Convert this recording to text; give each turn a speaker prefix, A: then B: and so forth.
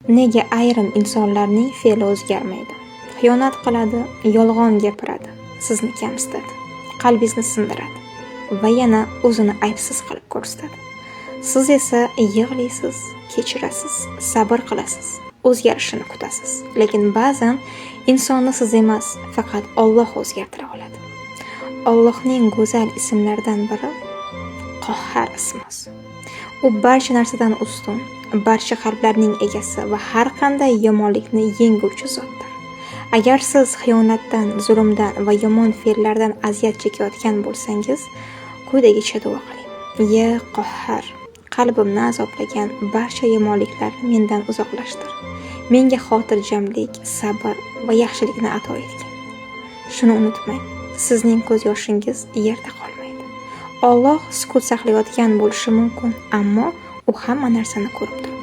A: Nega ayrim insonlarning fe'li o'zgarmaydi? Xiyonat qiladi, yolg'on gapiradi, sizni kamsitadi, qalbingizni sindiradi va yana o'zini aybsiz qilib ko'rsatadi. Siz esa yig'laysiz, kechirasiz, sabr qilasiz, o'zgarishini kutasiz. Lekin ba'zan insonni siz emas, faqat Alloh o'zgartira oladi. Allohning go'zal ismlaridan biri Qahhar ismi. U barcha narsadan ustun, barcha qalblarning egasi va har qanday yomonlikni yenguvchi zotdir. Agar siz xiyonatdan, zulmdan va yomon fe'llardan aziyat chekayotgan bo'lsangiz, quyidagicha duo qiling. Ya Qahhar, qalbimni azoblagan barcha yomonliklarni mendan uzoqlashtir. Menga xotirjamlik, sabr va yaxshilikni ato etgin. Shuni unutmang, sizning ko'z yoshingiz yerda qolmaydi. Alloh sukut saqlayotgan bo'lishi mumkin, ammo u hamma narsani ko'rib turibdi.